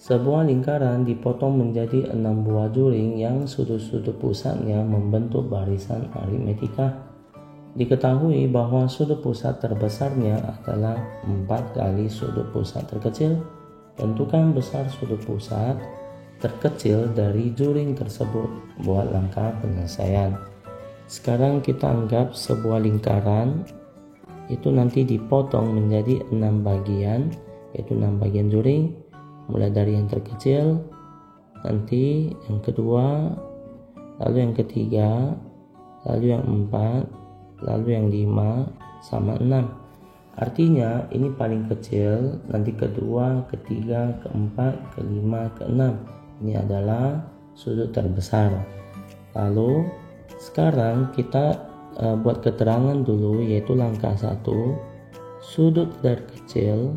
Sebuah lingkaran dipotong menjadi 6 buah juring yang sudut-sudut pusatnya membentuk barisan aritmetika. Diketahui bahwa sudut pusat terbesarnya adalah 4 kali sudut pusat terkecil. Tentukan besar sudut pusat terkecil dari juring tersebut. Buat langkah penyelesaian. Sekarang kita anggap sebuah lingkaran itu nanti dipotong menjadi 6 bagian, yaitu 6 bagian juring, mulai dari yang terkecil, nanti yang kedua, lalu yang ketiga, lalu yang 4, lalu yang 5, sama 6. Artinya ini paling kecil, nanti kedua, ketiga, keempat, kelima, keenam. Ini adalah sudut terbesar. Lalu sekarang kita buat keterangan dulu, yaitu langkah 1. Sudut terkecil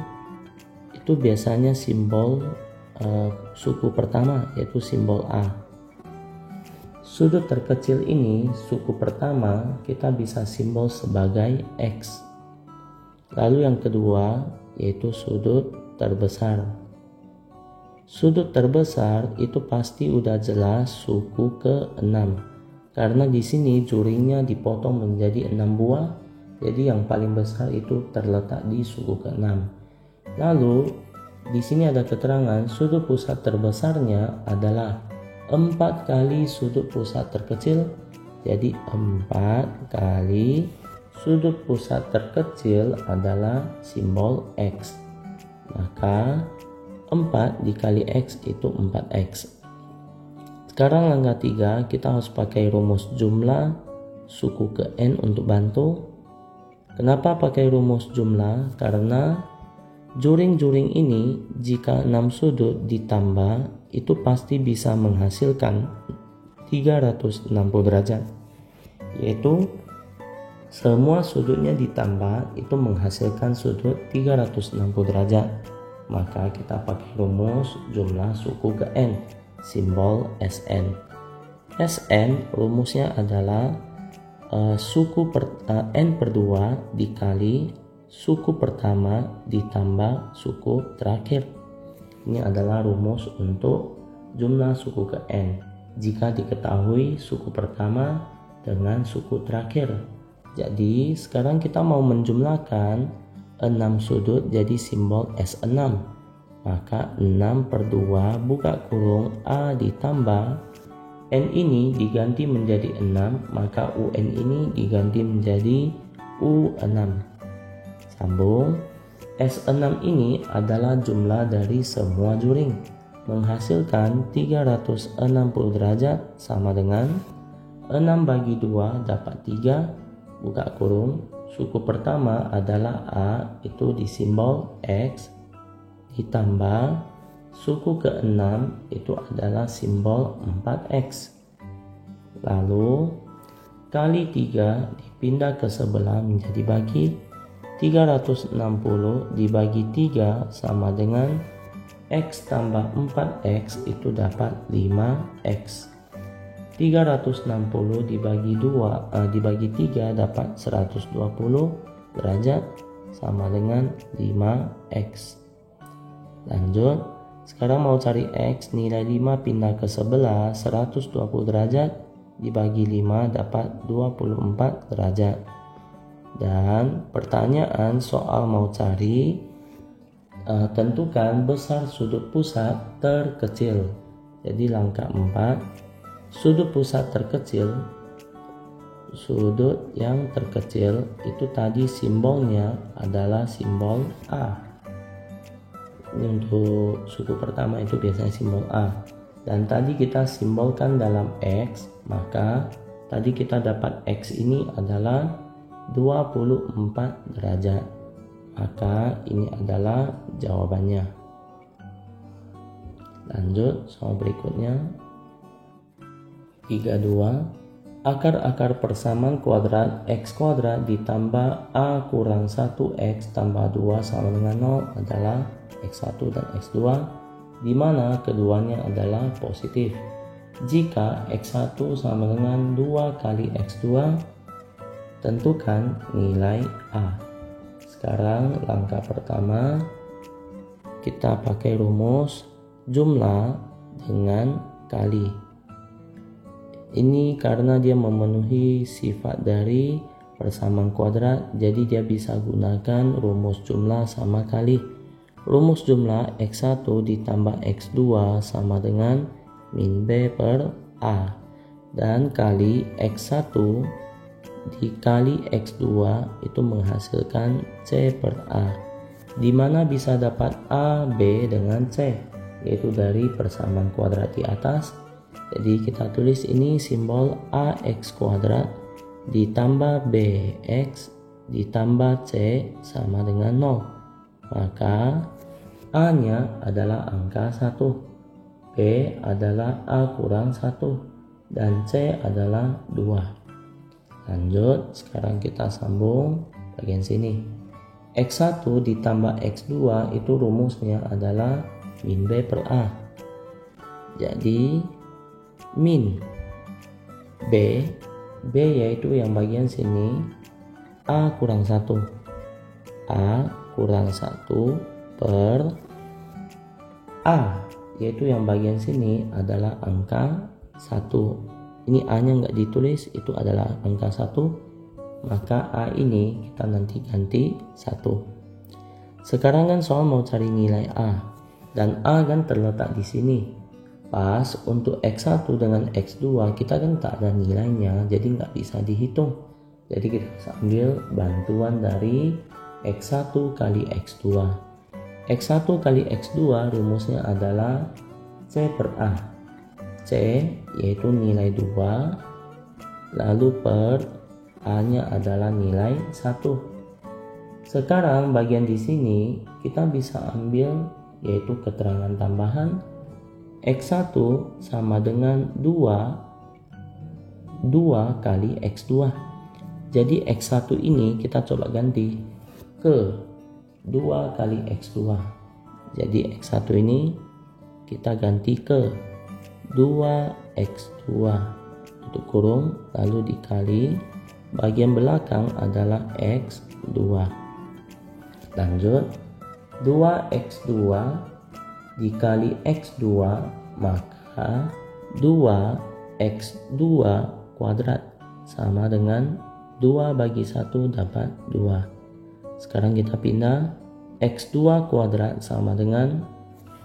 itu biasanya simbol suku pertama, yaitu simbol A. Sudut terkecil ini, suku pertama, kita bisa simbol sebagai X. Lalu yang kedua, yaitu sudut terbesar. Sudut terbesar itu pasti udah jelas suku ke-6, karena di sini juringnya dipotong menjadi 6 buah, jadi yang paling besar itu terletak di suku ke-6. Lalu di sini ada keterangan sudut pusat terbesarnya adalah 4 kali sudut pusat terkecil. Jadi 4 kali sudut pusat terkecil adalah simbol X. Maka 4 dikali X itu 4X. Sekarang langkah 3, kita harus pakai rumus jumlah suku ke N untuk bantu. Kenapa pakai rumus jumlah? Karena juring-juring ini jika 6 sudut ditambah itu pasti bisa menghasilkan 360 derajat, yaitu semua sudutnya ditambah itu menghasilkan sudut 360 derajat. Maka kita pakai rumus jumlah suku ke N, simbol Sn. Sn rumusnya adalah N per 2 dikali suku pertama ditambah suku terakhir. Ini adalah rumus untuk jumlah suku ke N jika diketahui suku pertama dengan suku terakhir. Jadi sekarang kita mau menjumlahkan 6 sudut jadi simbol S6. Maka 6 per 2 buka kurung A ditambah N ini diganti menjadi 6, maka UN ini diganti menjadi U6. Sambung, S6 ini adalah jumlah dari semua juring, menghasilkan 360 derajat sama dengan 6 bagi 2 dapat 3, buka kurung, suku pertama adalah A, itu disimbol X, ditambah suku ke-6 itu adalah simbol 4X. Lalu kali 3 dipindah ke sebelah menjadi bagi. 360 dibagi 3 sama dengan X tambah 4X itu dapat 5X. 360 dibagi 3 dapat 120 derajat sama dengan 5X. Lanjut, sekarang mau cari X, nilai 5 pindah ke sebelah, 120 derajat dibagi 5 dapat 24 derajat. Dan pertanyaan soal mau cari tentukan besar sudut pusat terkecil. Jadi langkah 4, sudut pusat terkecil, sudut yang terkecil itu tadi simbolnya adalah simbol A. Ini untuk suku pertama itu biasanya simbol A. Dan tadi kita simbolkan dalam X, maka tadi kita dapat X ini adalah 24 derajat. Maka ini adalah jawabannya. Lanjut soal berikutnya. 32. Akar-akar persamaan kuadrat X kuadrat ditambah A kurang 1X tambah 2 sama dengan 0 adalah X1 dan X2, di mana keduanya adalah positif. Jika X1 sama dengan 2 kali X2, tentukan nilai A. Sekarang langkah pertama, kita pakai rumus jumlah dengan kali. Ini karena dia memenuhi sifat dari persamaan kuadrat, jadi dia bisa gunakan rumus jumlah sama kali. Rumus jumlah X1 ditambah X2 sama dengan min B per A, dan kali X1 dikali X2 itu menghasilkan C per A, di mana bisa dapat A, B dengan C, yaitu dari persamaan kuadrat di atas. Jadi kita tulis ini simbol AX kuadrat ditambah BX ditambah C sama dengan 0. Maka A nya adalah angka 1, B adalah A kurang 1, dan C adalah 2. Lanjut, sekarang kita sambung bagian sini. X1 ditambah X2 itu rumusnya adalah min B per A. Jadi min B yaitu yang bagian sini, A kurang 1, A kurang 1 per A, yaitu yang bagian sini adalah angka 1. Ini A nya nggak ditulis, itu adalah angka 1, maka A ini kita nanti ganti 1. Sekarang kan soal mau cari nilai A, dan A kan terletak di sini. Pas untuk X1 dengan X2 kita kan tak ada nilainya, jadi nggak bisa dihitung. Jadi kita ambil bantuan dari X1 kali X2. X1 kali X2 rumusnya adalah C per A. C yaitu nilai 2, lalu per A nya adalah nilai 1. Sekarang bagian di sini kita bisa ambil yaitu keterangan tambahan X1 sama dengan 2 kali X2. Jadi X1 ini kita coba ganti ke 2 kali X2. Jadi X1 ini kita ganti ke 2X2 tutup kurung, lalu dikali bagian belakang adalah X2. Lanjut, 2X2 dikali X2, maka 2X2 kuadrat sama dengan 2 bagi 1 dapat 2. Sekarang kita pindah, X2 kuadrat sama dengan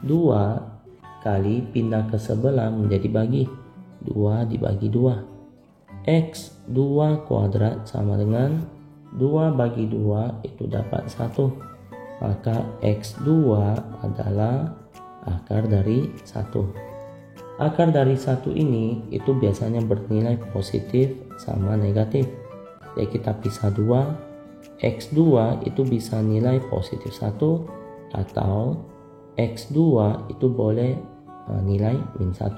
2 kali pindah ke sebelah menjadi bagi 2 dibagi 2. X2 kuadrat sama dengan 2 bagi 2 itu dapat 1. Maka X2 adalah akar dari 1. Akar dari 1 ini itu biasanya bernilai positif sama negatif. Jadi kita pisah 2. X2 itu bisa nilai positif 1 atau X2 itu boleh nilai min 1.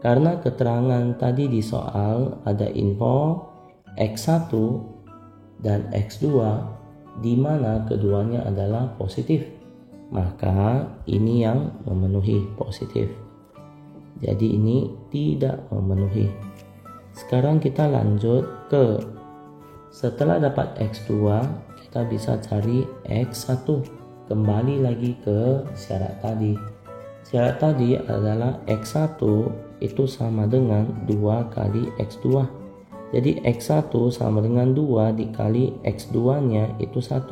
Karena keterangan tadi di soal ada info X1 dan X2 di mana keduanya adalah positif, maka ini yang memenuhi positif. Jadi ini tidak memenuhi. Sekarang kita lanjut ke, setelah dapat X2 kita bisa cari X1. Kembali lagi ke syarat tadi. Syarat tadi adalah X1 itu sama dengan 2 kali X2. Jadi X1 sama dengan 2 dikali X2 nya itu 1.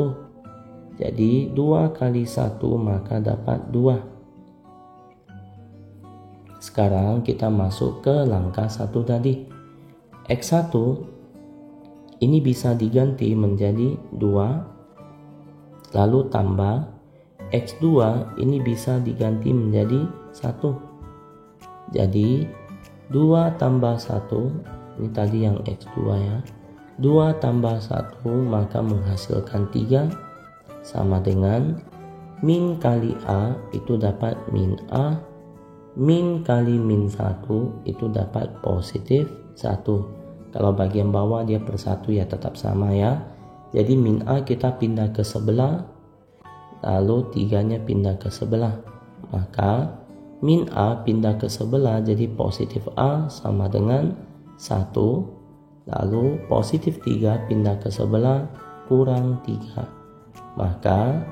Jadi 2 kali 1 maka dapat 2. Sekarang kita masuk ke langkah 1 tadi. X1 ini bisa diganti menjadi 2, lalu tambah X2 ini bisa diganti menjadi 1. Jadi 2 tambah 1, ini tadi yang X2 ya, 2 tambah 1 maka menghasilkan 3 sama dengan min kali A itu dapat min A, min kali min 1 itu dapat positif 1. Kalau bagian bawah dia per 1 ya tetap sama ya. Jadi min A kita pindah ke sebelah, lalu 3 nya pindah ke sebelah, maka Min A pindah ke sebelah, jadi positif A sama dengan 1. Lalu positif 3 pindah ke sebelah, kurang 3. Maka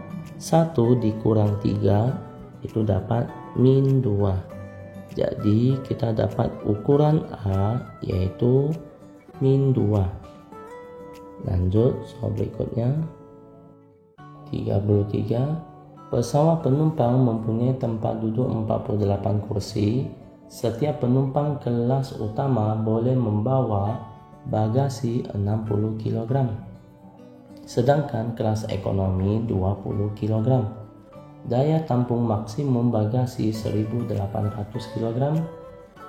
1 dikurang 3 itu dapat min 2. Jadi kita dapat ukuran A yaitu min 2. Lanjut soal berikutnya. 33. Pesawat penumpang mempunyai tempat duduk 48 kursi. Setiap penumpang kelas utama boleh membawa bagasi 60 kg. Sedangkan kelas ekonomi 20 kg. Daya tampung maksimum bagasi 1800 kg.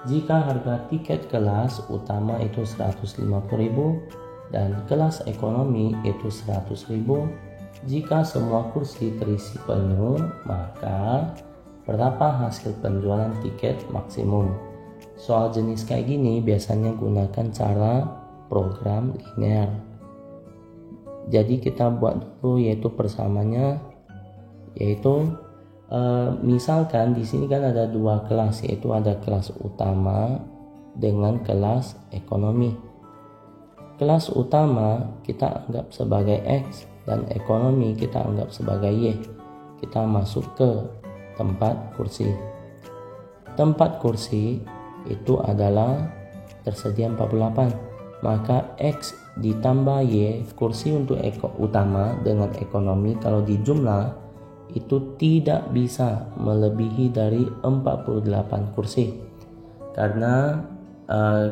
Jika harga tiket kelas utama itu 150.000 dan kelas ekonomi itu 100.000, jika semua kursi terisi penuh, maka berapa hasil penjualan tiket maksimum? Soal jenis kayak gini biasanya gunakan cara program linear. Jadi kita buat dulu yaitu persamanya, yaitu misalkan di sini kan ada 2 kelas, yaitu ada kelas utama dengan kelas ekonomi. Kelas utama kita anggap sebagai X dan ekonomi kita anggap sebagai Y. Kita masuk ke tempat kursi. Tempat kursi itu adalah tersedia 48. Maka X ditambah Y, kursi untuk utama dengan ekonomi kalau dijumlah itu tidak bisa melebihi dari 48 kursi. Karena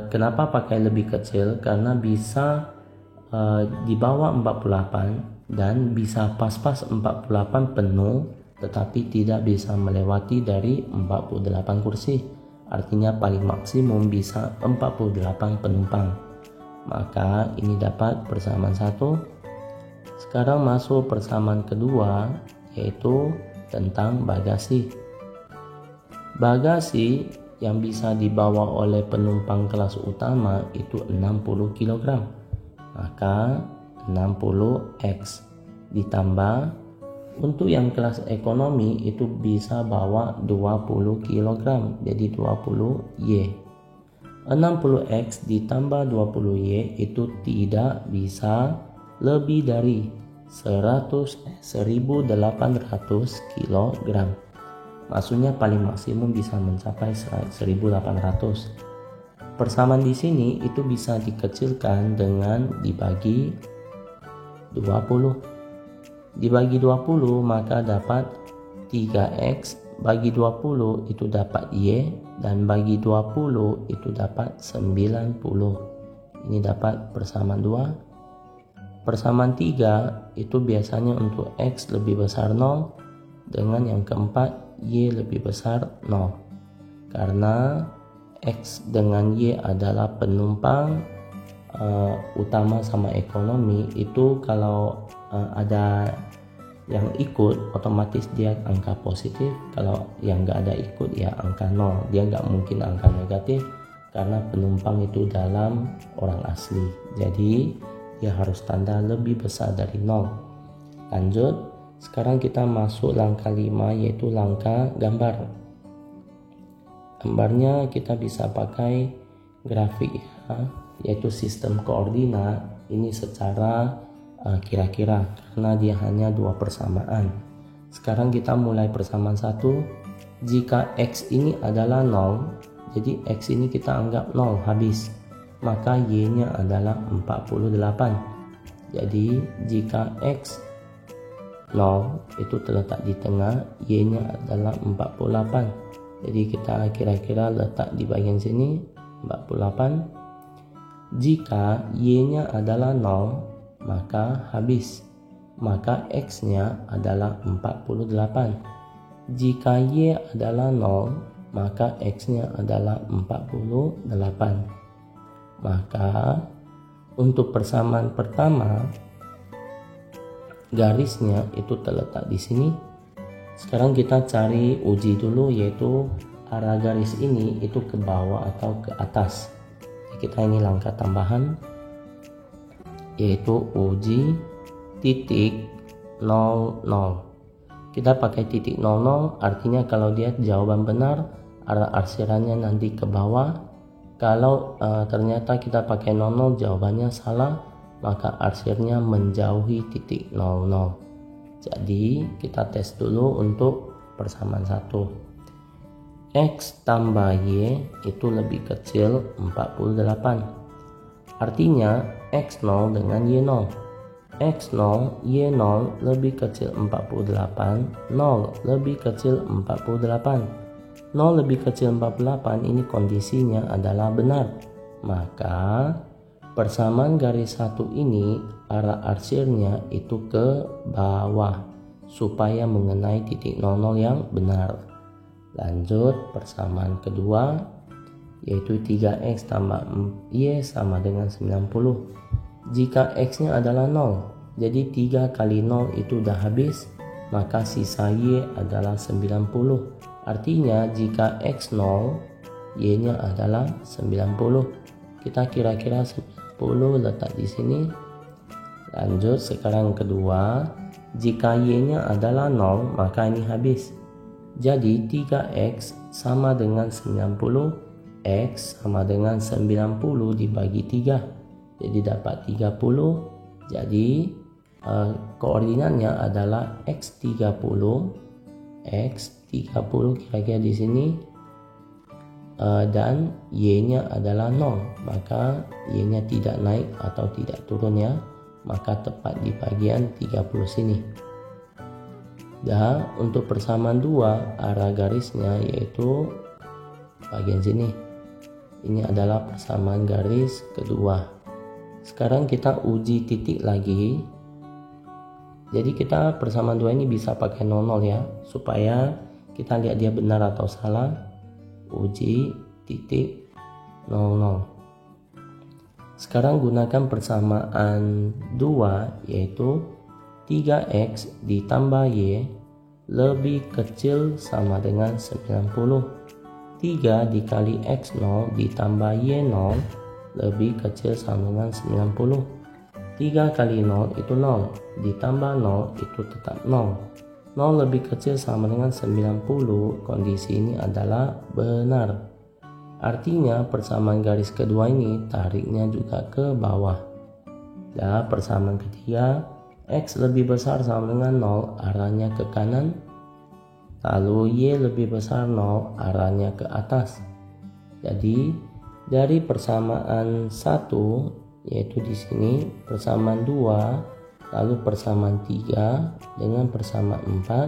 kenapa pakai lebih kecil? Karena bisa di bawah 48 dan bisa pas-pas 48 penuh, tetapi tidak bisa melewati dari 48 kursi. Artinya paling maksimum bisa 48 penumpang. Maka ini dapat persamaan 1. Sekarang masuk persamaan kedua, yaitu tentang bagasi. Bagasi yang bisa dibawa oleh penumpang kelas utama itu 60 kg. Maka 60X ditambah untuk yang kelas ekonomi itu bisa bawa 20 kg, jadi 20Y. 60X ditambah 20Y itu tidak bisa lebih dari 1800 kg. Maksudnya paling maksimum bisa mencapai 1800. Persamaan di sini itu bisa dikecilkan dengan dibagi 20. Dibagi 20 maka dapat 3X bagi 20 itu dapat Y, dan bagi 20 itu dapat 90. Ini dapat persamaan 2. Persamaan 3 itu biasanya untuk X lebih besar 0, dengan yang keempat Y lebih besar 0. Karena X dengan Y adalah penumpang utama sama ekonomi, itu kalau ada yang ikut otomatis dia angka positif, kalau yang nggak ada ikut ya angka 0. Dia nggak mungkin angka negatif karena penumpang itu dalam orang asli, jadi dia harus tanda lebih besar dari 0. Lanjut, sekarang kita masuk langkah 5, yaitu langkah gambar. Gambarnya kita bisa pakai grafik ya, yaitu sistem koordinat. Ini secara kira-kira karena dia hanya 2 persamaan. Sekarang kita mulai persamaan 1. Jika X ini adalah 0, jadi X ini kita anggap 0 habis, maka Y nya adalah 48. Jadi jika X 0 itu terletak di tengah, Y nya adalah 48. Jadi kita kira-kira letak di bagian sini 48. Jika Y nya adalah 0, maka habis, maka X nya adalah 48. Jika Y adalah 0, maka X nya adalah 48. Maka untuk persamaan pertama garisnya itu terletak di sini. Sekarang kita cari uji dulu, yaitu arah garis ini itu ke bawah atau ke atas. Kita ini langkah tambahan, yaitu uji titik 00. Kita pakai titik 00, artinya kalau dia jawaban benar, arah arsirannya nanti ke bawah. Kalau ternyata kita pakai 00 jawabannya salah, maka arsirnya menjauhi titik 00. Jadi kita tes dulu untuk persamaan 1. X tambah Y itu lebih kecil 48. Artinya X0 dengan Y0. X0, Y0 lebih kecil 48, 0 lebih kecil 48. 0 lebih kecil 48 ini kondisinya adalah benar. Maka persamaan garis 1 ini arah arsirnya itu ke bawah supaya mengenai titik 00 yang benar. Lanjut persamaan kedua, yaitu 3X tambah Y sama dengan 90. Jika X-nya adalah 0, jadi 3 kali 0 itu udah habis, maka sisa Y adalah 90. Artinya jika X0, Y-nya adalah 90. Kita kira-kira 10 letak di sini. Lanjut sekarang kedua, jika Y-nya adalah 0, maka ini habis. Jadi 3X sama dengan 90, X sama dengan 90 dibagi 3, jadi dapat 30. Jadi koordinatnya adalah X30 kira-kira di sini, dan Y-nya adalah 0, maka Y-nya tidak naik atau tidak turun ya, maka tepat di bagian 30 sini. Dan untuk persamaan 2, arah garisnya yaitu bagian sini. Ini adalah persamaan garis kedua. Sekarang kita uji titik lagi. Jadi kita persamaan 2 ini bisa pakai 00 ya, supaya kita lihat dia benar atau salah. Uji titik 00. Sekarang gunakan persamaan 2, yaitu 3X ditambah Y lebih kecil sama dengan 90. 3 dikali X0 ditambah Y0 lebih kecil sama dengan 90. 3 kali 0 itu 0, ditambah 0 itu tetap 0. 0 lebih kecil sama dengan 90, kondisi ini adalah benar. Artinya persamaan garis kedua ini tariknya juga ke bawah. Dan persamaan ketiga, X lebih besar sama dengan 0, arahnya ke kanan. Lalu Y lebih besar 0, arahnya ke atas. Jadi dari persamaan 1, yaitu di sini persamaan 2, lalu persamaan 3 dengan persamaan 4,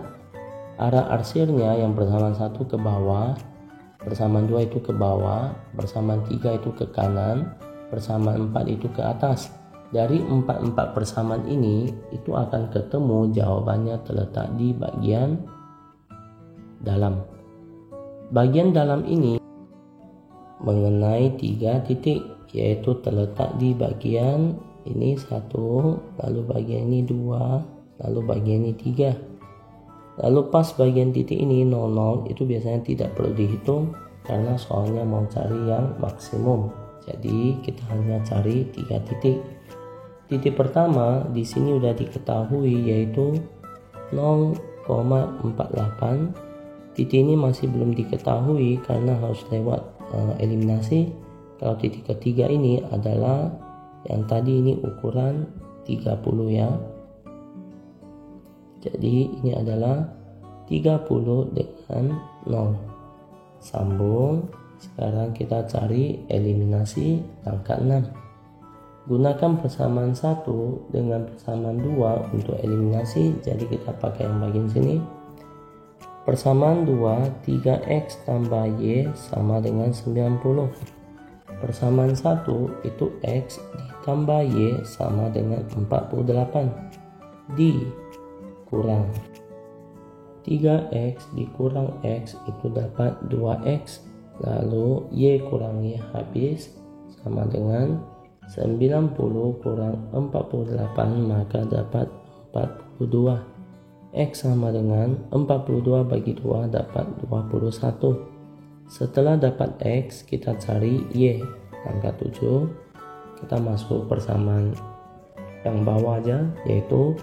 arah arsirnya yang persamaan 1 ke bawah, persamaan 2 itu ke bawah, persamaan 3 itu ke kanan, persamaan 4 itu ke atas. Dari 4 persamaan ini itu akan ketemu jawabannya terletak di bagian dalam. Bagian dalam ini mengenai 3 titik, yaitu terletak di bagian ini 1, lalu bagian ini 2, lalu bagian ini 3. Lalu pas bagian titik ini 00 itu biasanya tidak perlu dihitung karena soalnya mau cari yang maksimum. Jadi kita hanya cari 3 titik. Titik pertama di sini udah diketahui yaitu 0,48. Titik ini masih belum diketahui karena harus lewat eliminasi. Kalau titik ketiga ini adalah yang tadi ini ukuran 30 ya. Jadi ini adalah 30 dengan 0. Sambung. Sekarang kita cari eliminasi angka 6. Gunakan persamaan 1 dengan persamaan 2 untuk eliminasi. Jadi kita pakai yang bagian sini. Persamaan 2, 3X tambah Y sama dengan 90. Persamaan 1 itu X ditambah Y sama dengan 48. Dikurang 3X dikurang X itu dapat 2X. Lalu Y kurang Y habis sama dengan 90 kurang 48, maka dapat 42. X sama dengan 42 bagi 2 dapat 21. Setelah dapat X, kita cari Y, angka 7. Kita masuk persamaan yang bawah aja, yaitu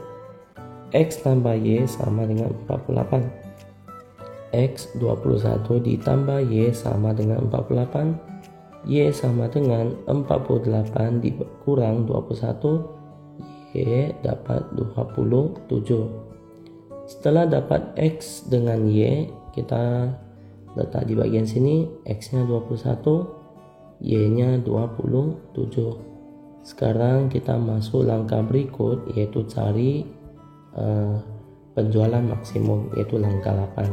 X tambah Y sama dengan 48. X 21 ditambah Y sama dengan 48. Y sama dengan 48 dikurang 21. Y dapat 27. Setelah dapat X dengan Y, kita letak di bagian sini. X nya 21, Y nya 27. Sekarang kita masuk langkah berikut, yaitu cari penjualan maksimum, yaitu langkah 8.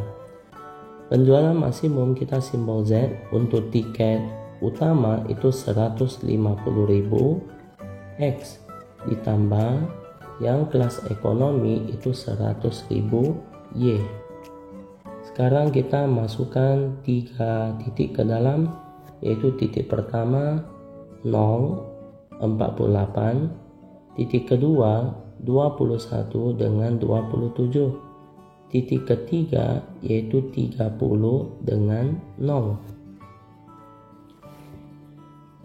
Penjualan maksimum kita simbol Z. Untuk tiket utama itu 150.000 X, ditambah yang kelas ekonomi itu 100.000 Y. Sekarang kita masukkan 3 titik ke dalam, yaitu titik pertama 0,48, titik kedua 21 dengan 27, titik ketiga yaitu 30 dengan 0.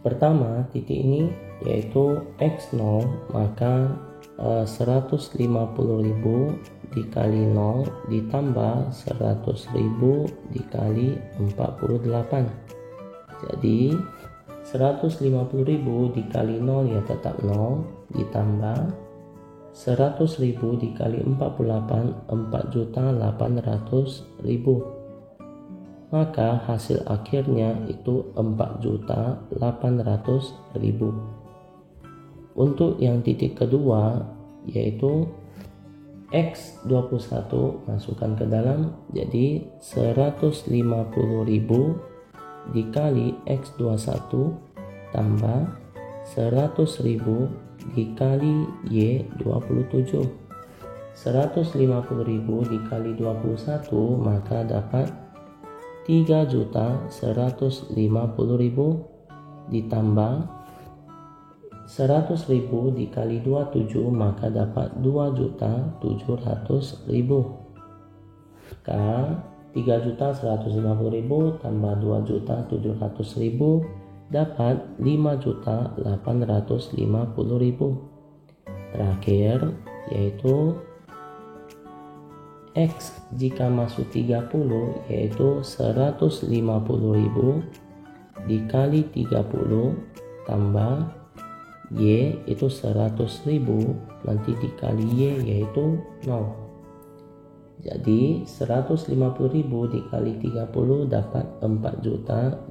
Pertama titik ini yaitu X0, maka 150.000 dikali 0 ditambah 100.000 dikali 48. Jadi 150.000 dikali 0 ya tetap 0, ditambah 100.000 dikali 48, 4.800.000. Maka hasil akhirnya itu 4.800.000. Untuk yang titik kedua yaitu X21 masukkan ke dalam, jadi 150.000 dikali X21 tambah 100.000 dikali Y27. 150.000 dikali 21 maka dapat 3.150.000 ditambah 100.000 dikali 27 maka dapat 2.700.000. Maka 3.150.000 tambah 2.700.000 dapat 5.850.000. Terakhir yaitu X jika masuk 30 yaitu 150.000 dikali 30 tambah Y itu 100.000 nanti dikali Y yaitu 0. Jadi 150.000 dikali 30 dapat 4.500.000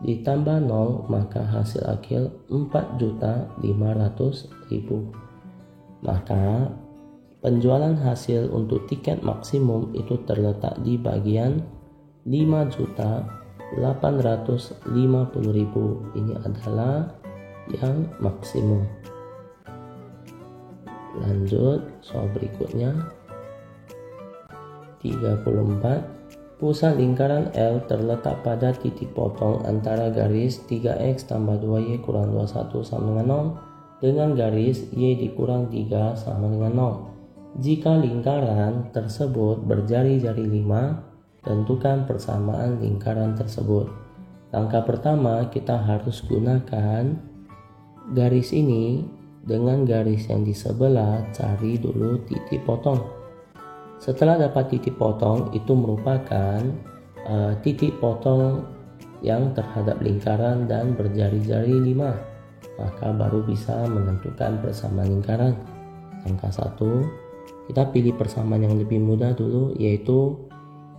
ditambah 0 maka hasil akhir 4.500.000. Maka penjualan hasil untuk tiket maksimum itu terletak di bagian 5.850.000. Ini adalah yang maksimum. Lanjut soal berikutnya 34. Pusat lingkaran L terletak pada titik potong antara garis 3x tambah 2y kurang 21 sama dengan 0 dengan garis y dikurang 3 sama dengan 0. Jika lingkaran tersebut berjari-jari 5, tentukan persamaan lingkaran tersebut. Langkah pertama kita harus gunakan garis ini dengan garis yang di sebelah, cari dulu titik potong. Setelah dapat titik potong, itu merupakan titik potong yang terhadap lingkaran dan berjari-jari 5. Maka baru bisa menentukan persamaan lingkaran. Langkah 1, kita pilih persamaan yang lebih mudah dulu, yaitu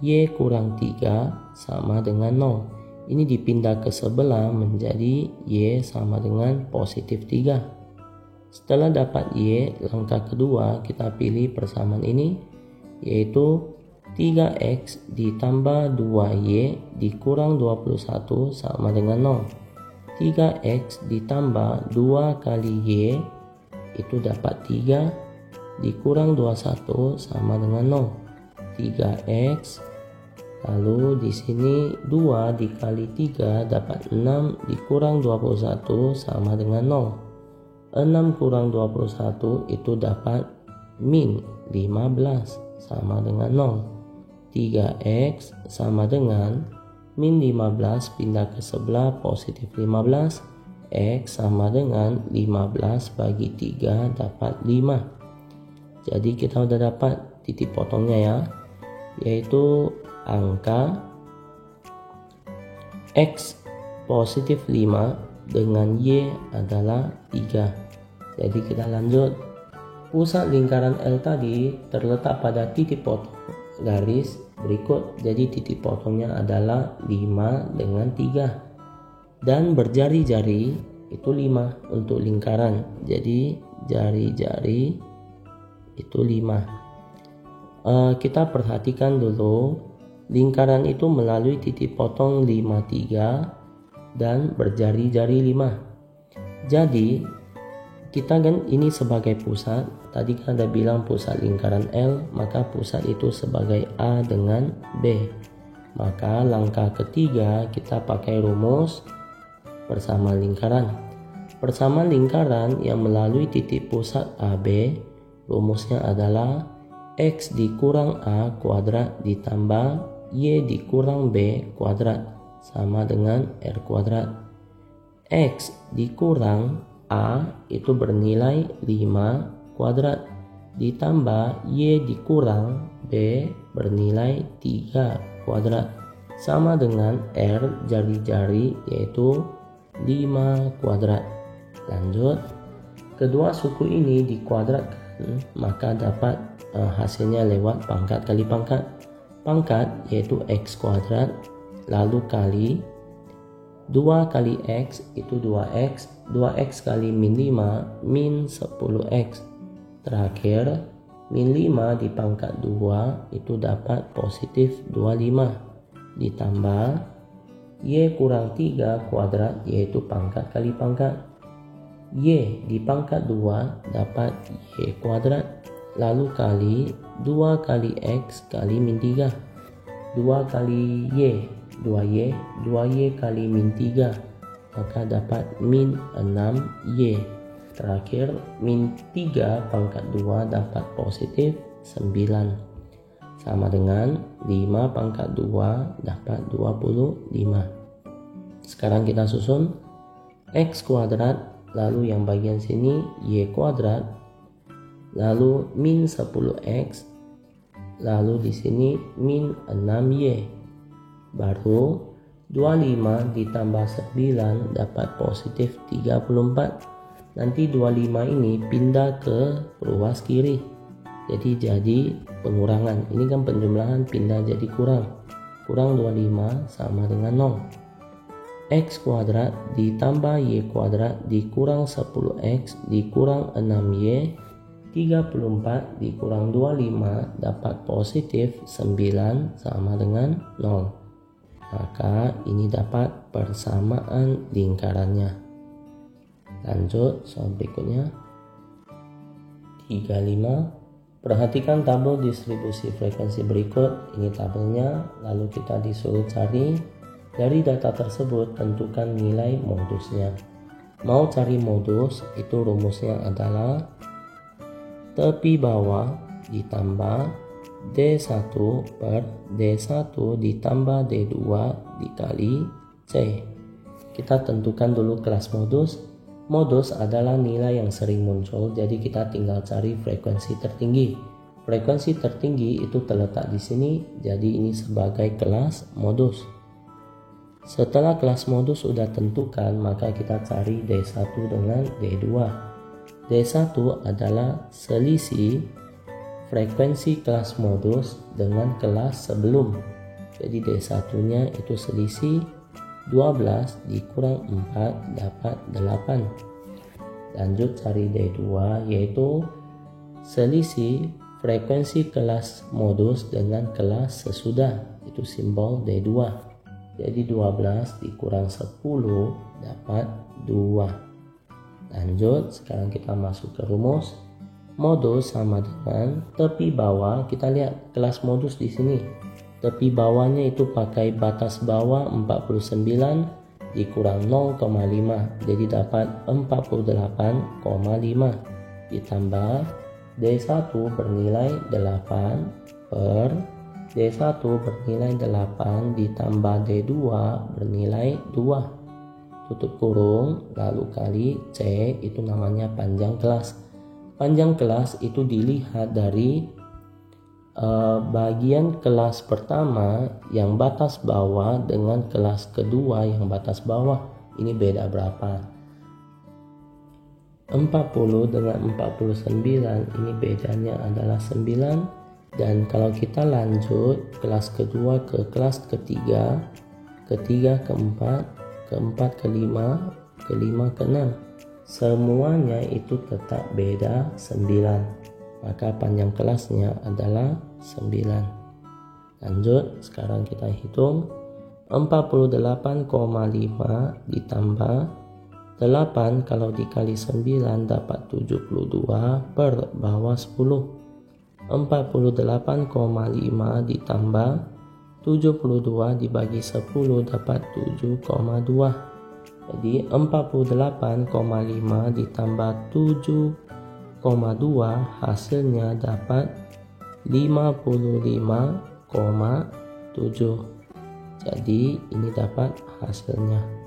Y kurang 3 sama dengan 0. Ini dipindah ke sebelah menjadi Y sama dengan positif 3. Setelah dapat Y, langkah kedua kita pilih persamaan ini, yaitu 3x ditambah 2y dikurang 21 sama dengan 0. 3x ditambah 2 kali y itu dapat 3 dikurang 21 sama dengan 0. 3x, lalu di sini 2 dikali 3 dapat 6 dikurang 21 sama dengan 0. 6 kurang 21 itu dapat min 15 sama dengan 0. 3x sama dengan min 15 pindah ke sebelah positif 15. X sama dengan 15 bagi 3 dapat 5. Jadi kita udah dapat titik potongnya ya, yaitu angka X positif 5 dengan Y adalah 3. Jadi kita lanjut. Pusat lingkaran L tadi terletak pada titik potong garis berikut. Jadi titik potongnya adalah 5 dengan 3. Dan berjari-jari itu 5 untuk lingkaran. Jadi jari-jari itu 5. Kita perhatikan dulu, lingkaran itu melalui titik potong 5, 3 dan berjari-jari 5. Jadi kita kan ini sebagai pusat. Tadi kan ada bilang pusat lingkaran L, maka pusat itu sebagai A dengan B. Maka langkah ketiga kita pakai rumus persamaan lingkaran. Persamaan lingkaran yang melalui titik pusat AB, rumusnya adalah X dikurang A kuadrat ditambah Y dikurang B kuadrat sama dengan R kuadrat. X dikurang A itu bernilai 5 kuadrat ditambah Y dikurang B bernilai 3 kuadrat sama dengan R jari-jari yaitu 5 kuadrat. Lanjut, kedua suku ini dikuadratkan, maka dapat hasilnya lewat pangkat kali pangkat. Pangkat yaitu X kuadrat, lalu kali 2 kali X itu 2X, 2X kali min 5 min 10X. Terakhir, min 5 di pangkat 2 itu dapat positif 25 ditambah Y kurang 3 kuadrat yaitu pangkat kali pangkat. Y di pangkat 2 dapat Y kuadrat, lalu kali 2 kali X kali min 3. 2 kali Y 2Y, 2Y kali min 3, maka dapat min 6Y. Terakhir, min 3 pangkat 2 dapat positif 9. Sama dengan 5 pangkat 2 dapat 25. Sekarang kita susun X kuadrat, lalu yang bagian sini Y kuadrat, lalu min 10X, lalu di sini min 6Y. Baru 25 ditambah 9 dapat positif 34. Nanti 25 ini pindah ke ruas kiri. Jadi pengurangan. Ini kan penjumlahan pindah jadi kurang. Kurang 25 sama dengan 0. X kuadrat ditambah Y kuadrat dikurang 10X dikurang 6Y. 34 dikurang 25 dapat positif 9 sama dengan 0. Maka ini dapat persamaan lingkarannya. Lanjut soal berikutnya 35. Perhatikan tabel distribusi frekuensi berikut. Ini tabelnya, lalu kita disuruh cari dari data tersebut tentukan nilai modusnya. Mau cari modus itu rumusnya adalah tepi bawah ditambah D1 per D1 ditambah D2 dikali C. Kita tentukan dulu kelas modus. Modus adalah nilai yang sering muncul, jadi kita tinggal cari frekuensi tertinggi. Frekuensi tertinggi itu terletak di sini, jadi ini sebagai kelas modus. Setelah kelas modus sudah tentukan, maka kita cari D1 dengan D2. D1 adalah selisih frekuensi kelas modus dengan kelas sebelum. Jadi D1-nya itu selisih 12 dikurang 4 dapat 8. Lanjut cari D2 yaitu selisih frekuensi kelas modus dengan kelas sesudah. Itu simbol D2. Jadi 12 dikurang 10 dapat 2. Lanjut, sekarang kita masuk ke rumus. Modus sama dengan tepi bawah. Kita lihat kelas modus di sini. Tepi bawahnya itu pakai batas bawah 49 dikurang 0,5. Jadi dapat 48,5 ditambah D1 bernilai 8 per D1 bernilai 8 ditambah D2 bernilai 2. Tutup kurung lalu kali C itu namanya panjang kelas. Panjang kelas itu dilihat dari bagian kelas pertama yang batas bawah dengan kelas kedua yang batas bawah. Ini beda berapa? 40 dengan 49 ini bedanya adalah 9. Dan kalau kita lanjut kelas kedua ke kelas ketiga, ketiga ke 4, keempat ke 5, kelima ke 6, semuanya itu tetap beda 9. Maka panjang kelasnya adalah 9. Lanjut, sekarang kita hitung 48,5 ditambah 8 kalau dikali 9 dapat 72 per bawah 10. 48,5 ditambah 72 dibagi 10 dapat 7,2. Jadi 48,5 ditambah 7,2 hasilnya dapat 55,7. Jadi ini dapat hasilnya.